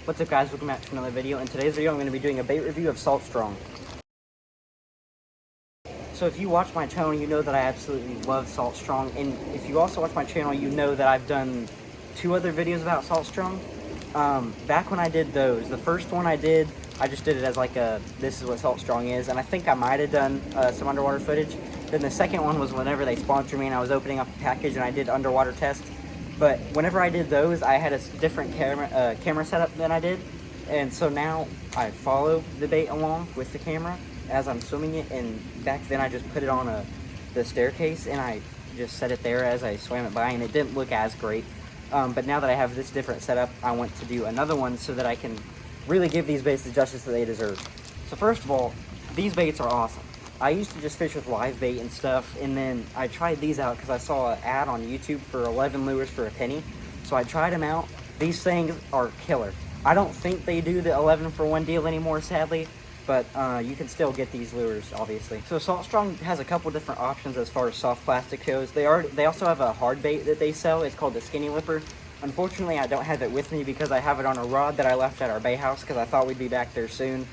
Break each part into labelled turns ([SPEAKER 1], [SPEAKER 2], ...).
[SPEAKER 1] What's up guys, welcome back to another video. In today's video I'm going to be doing a bait review of Salt Strong. So if you watch my channel you know that I absolutely love Salt Strong, and if you also watch my channel you know that I've done 2 other videos about Salt Strong. Back when I did those, the first one I just did it as like a, this is what Salt Strong is, and I think I might have done some underwater footage. Then the second one was whenever they sponsored me and I was opening up a package and I did underwater tests. But whenever I did those, I had a different camera setup than I did. And so now I follow the bait along with the camera as I'm swimming it. And back then I just put it on the staircase and I just set it there as I swam it by, and it didn't look as great. But now that I have this different setup, I want to do another one so that I can really give these baits the justice that they deserve. So first of all, these baits are awesome. I used to just fish with live bait and stuff, and then I tried these out because I saw an ad on YouTube for 11 lures for a penny. So I tried them out. These things are killer. I don't think they do the 11 for 1 deal anymore, sadly, but you can still get these lures, obviously. So Salt Strong has a couple different options as far as soft plastic goes. They also have a hard bait that they sell. It's called the Skinny Lipper. Unfortunately, I don't have it with me because I have it on a rod that I left at our bay house because I thought we'd be back there soon.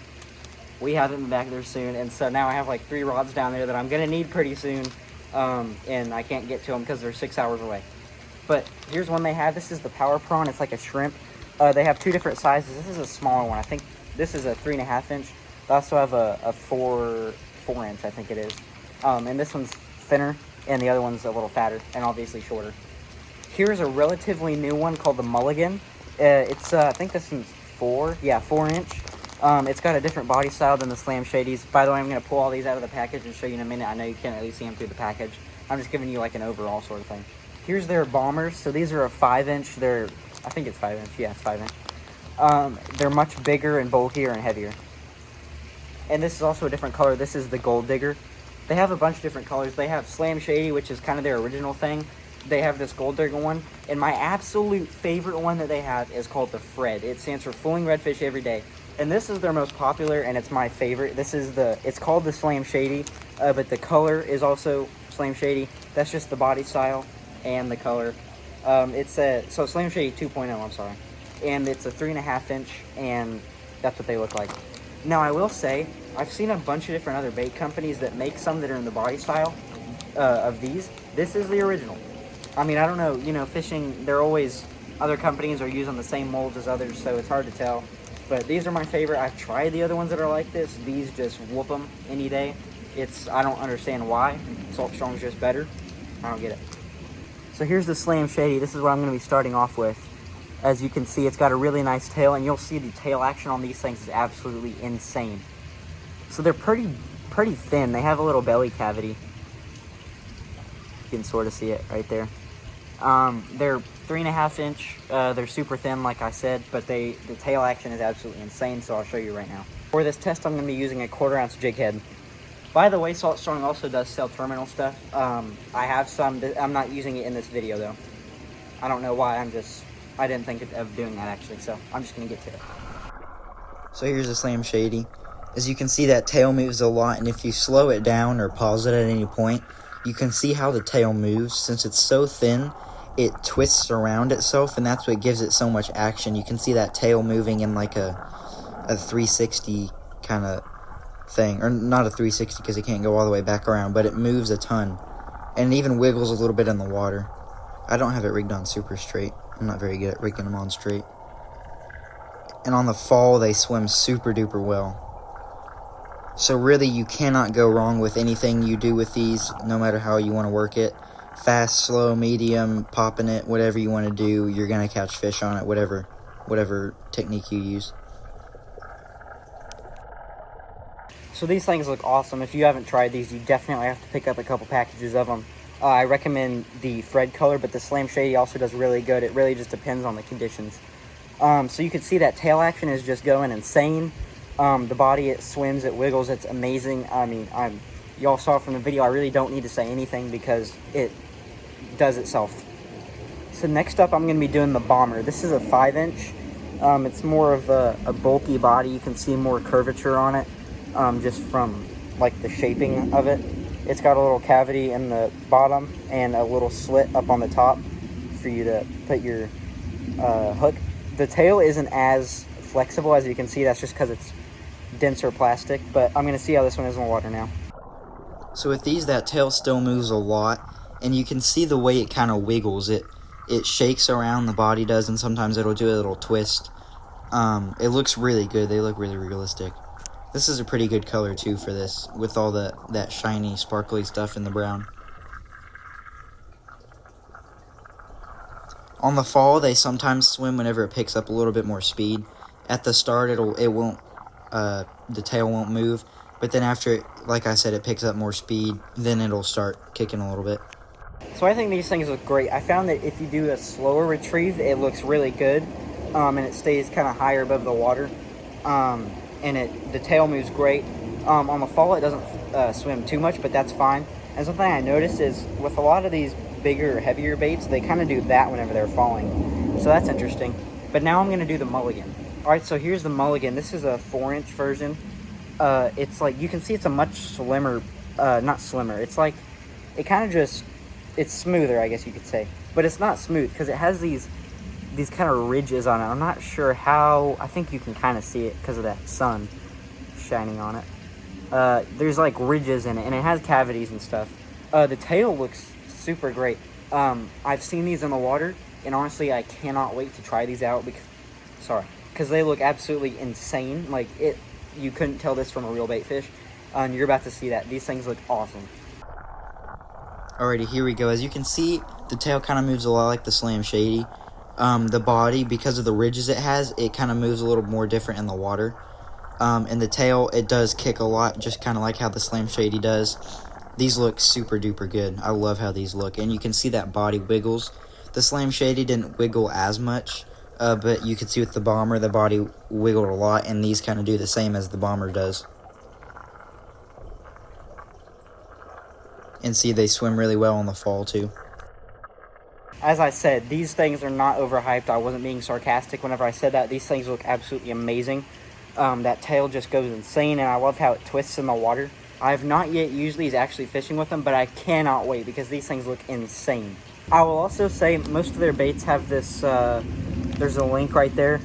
[SPEAKER 1] We haven't been back there soon, and so now I have like 3 rods down there that I'm gonna need pretty soon, and I can't get to them because they're 6 hours away. But here's one they have. This is the Power Prawn. It's like a shrimp. They have 2 different sizes. This is a smaller one. I think this is a 3.5 inch. They also have a 4 inch, I think it is. And this one's thinner, and the other one's a little fatter, and obviously shorter. Here's a relatively new one called the Mulligan. It's I think this one's 4 inch. It's got a different body style than the Slam Shadys. By the way, I'm going to pull all these out of the package and show you in a minute. I know you can't really see them through the package. I'm just giving you like an overall sort of thing. Here's their bombers. So these are a 5 inch. I think it's 5 inch. Yeah, it's 5 inch. They're much bigger and bulkier and heavier. And this is also a different color. This is the Gold Digger. They have a bunch of different colors. They have Slam Shady, which is kind of their original thing. They have this Gold Digger one. And my absolute favorite one that they have is called the Fred. It stands for Fooling Redfish Every Day. And this is their most popular, and it's my favorite. It's called the Slam Shady, but the color is also Slam Shady. That's just the body style and the color. So Slam Shady 2.0, I'm sorry. And it's a 3.5 inch, and that's what they look like. Now, I will say, I've seen a bunch of different other bait companies that make some that are in the body style of these. This is the original. I mean, I don't know, you know, fishing, other companies are using the same molds as others, so it's hard to tell. But these are my favorite. I've tried the other ones that are like this. These just whoop them any day. I don't understand why. Salt Strong's just better. I don't get it. So here's the Slam Shady. This is what I'm going to be starting off with. As you can see, it's got a really nice tail, and you'll see the tail action on these things is absolutely insane. So they're pretty thin. They have a little belly cavity. You can sort of see it right there. They're 3.5 inch. They're super thin, like I said, but the tail action is absolutely insane, so I'll show you right now. For this test, I'm going to be using a 1/4 ounce jig head. By the way, Salt Strong also does sell terminal stuff. I have some. I'm not using it in this video, though. I don't know why. I didn't think of doing that, actually, so I'm just going to get to it.
[SPEAKER 2] So here's a Slam Shady. As you can see, that tail moves a lot, and if you slow it down or pause it at any point, you can see how the tail moves. Since it's so thin, it twists around itself, and that's what gives it so much action. You can see that tail moving in like a 360 kind of thing, or not a 360 because it can't go all the way back around, but it moves a ton, and it even wiggles a little bit in the water. I don't have it rigged on super straight. I'm not very good at rigging them on straight. And on the fall, they swim super duper well. So really, you cannot go wrong with anything you do with these, no matter how you want to work it. Fast, slow, medium, popping it, whatever you want to do, you're going to catch fish on it, whatever technique you use.
[SPEAKER 1] So these things look awesome. If you haven't tried these, you definitely have to pick up a couple packages of them. I recommend the Fred color, but the Slam Shady also does really good. It really just depends on the conditions. So you can see that tail action is just going insane. The body, it swims, it wiggles, it's amazing. I mean, y'all saw from the video, I really don't need to say anything because it does itself. So next up, I'm going to be doing the Bomber. This is a 5 inch. It's more of a bulky body. You can see more curvature on it, just from like the shaping of it. It's got a little cavity in the bottom and a little slit up on the top for you to put your hook. The tail isn't as flexible. As you can see, that's just because it's denser plastic. But I'm going to see how this one is in the water now.
[SPEAKER 2] So with these, that tail still moves a lot, and you can see the way it kind of wiggles. It shakes around, the body does, and sometimes it'll do a little twist. It looks really good. They look really realistic. This is a pretty good color too for this, with all that shiny, sparkly stuff in the brown. On the fall, they sometimes swim whenever it picks up a little bit more speed. At the start, the tail won't move, but then after, like I said, it picks up more speed, then it'll start kicking a little bit.
[SPEAKER 1] So I think these things look great. I found that if you do a slower retrieve, it looks really good, and it stays kind of higher above the water, and the tail moves great. On the fall, it doesn't swim too much, but that's fine. And something I noticed is with a lot of these bigger, heavier baits, they kind of do that whenever they're falling. So that's interesting. But now I'm going to do the mulligan. All right, so here's the mulligan. This is a 4-inch version. It's like, you can see it's a much slimmer, not slimmer. It's like, it kind of just, it's smoother, I guess you could say. But it's not smooth because it has these kind of ridges on it. I'm not sure how, I think you can kind of see it because of that sun shining on it. There's like ridges in it, and it has cavities and stuff. The tail looks super great. I've seen these in the water, and honestly, I cannot wait to try these out because they look absolutely insane. Like, you couldn't tell this from a real bait fish, and you're about to see that. These things look awesome.
[SPEAKER 2] Alrighty, here we go. As you can see, the tail kind of moves a lot like the Slam Shady. The body, because of the ridges it has, it kind of moves a little more different in the water. And the tail, it does kick a lot, just kind of like how the Slam Shady does. These look super duper good. I love how these look. And you can see that body wiggles. The Slam Shady didn't wiggle as much, but you can see with the Bomber, the body wiggled a lot, and these kind of do the same as the Bomber does. And see, they swim really well in the fall too.
[SPEAKER 1] As I said, these things are not overhyped. I wasn't being sarcastic whenever I said that. These things look absolutely amazing. That tail just goes insane, and I love how it twists in the water. I have not yet used these actually fishing with them, but I cannot wait because these things look insane. I will also say most of their baits have this, there's a link right there.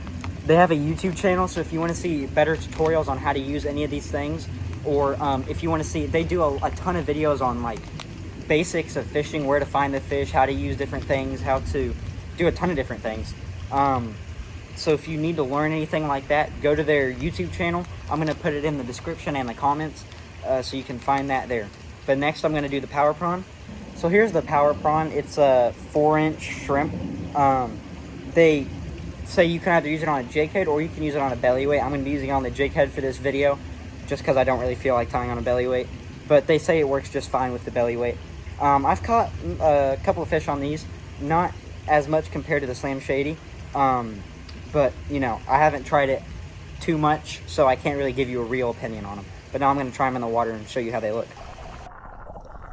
[SPEAKER 1] They have a YouTube channel, so if you want to see better tutorials on how to use any of these things, or if you want to see, they do a ton of videos on like basics of fishing, where to find the fish, how to use different things, how to do a ton of different things. So if you need to learn anything like that, go to their YouTube channel. I'm going to put it in the description and the comments, so you can find that there. But next I'm going to do the Power Prawn. So here's the Power Prawn. It's a 4-inch shrimp. They say you can either use it on a jig head or you can use it on a belly weight. I'm going to be using it on the jig head for this video just because I don't really feel like tying on a belly weight. But they say it works just fine with the belly weight. I've caught a couple of fish on these, not as much compared to the Slam Shady. But, you know, I haven't tried it too much, so I can't really give you a real opinion on them. But now I'm going to try them in the water and show you how they look.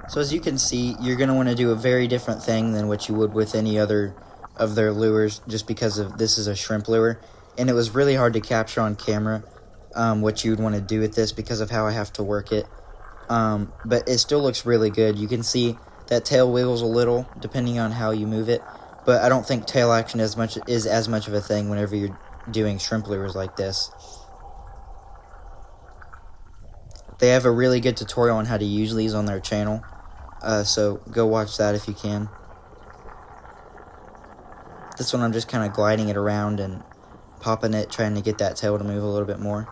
[SPEAKER 2] So as you can see, you're going to want to do a very different thing than what you would with any other of their lures, just because of this is a shrimp lure. And it was really hard to capture on camera what you would want to do with this because of how I have to work it. But it still looks really good. You can see that tail wiggles a little depending on how you move it. But I don't think tail action is as much of a thing whenever you're doing shrimp lures like this. They have a really good tutorial on how to use these on their channel. So go watch that if you can. This one I'm just kind of gliding it around and popping it, trying to get that tail to move a little bit more.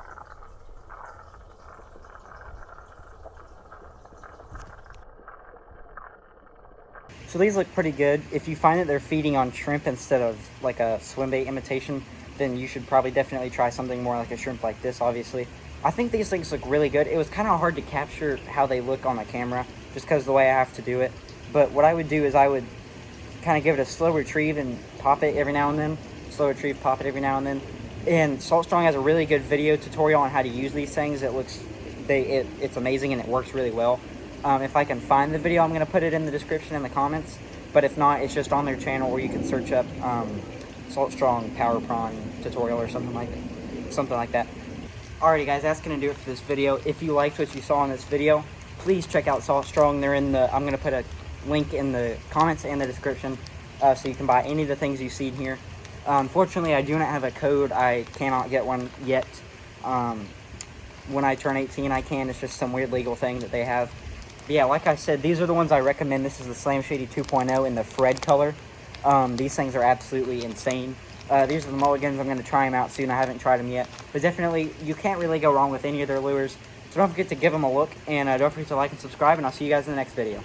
[SPEAKER 1] So these look pretty good. If you find that they're feeding on shrimp instead of like a swim bait imitation, then you should probably definitely try something more like a shrimp like this, obviously. I think these things look really good. It was kind of hard to capture how they look on the camera just because of the way I have to do it. But what I would do is I would kind of give it a slow retrieve and pop it every now and then. Slow retrieve, pop it every now and then. And Salt Strong has a really good video tutorial on how to use these things. It's amazing and it works really well. If I can find the video, I'm going to put it in the description and the comments. But if not, it's just on their channel, or you can search up Salt Strong Power Prawn tutorial or something like that. Alrighty guys, that's going to do it for this video. If you liked what you saw in this video, please check out Salt Strong. I'm going to put a link in the comments and the description, so you can buy any of the things you see here. Unfortunately, I do not have a code. I cannot get one yet. When I turn 18, I can. It's just some weird legal thing that they have. But yeah, like I said, these are the ones I recommend. This is the Slam Shady 2.0 in the Fred color. These things are absolutely insane. These are the mulligans. I'm going to try them out soon. I haven't tried them yet. But definitely, you can't really go wrong with any of their lures. So don't forget to give them a look. And don't forget to like and subscribe. And I'll see you guys in the next video.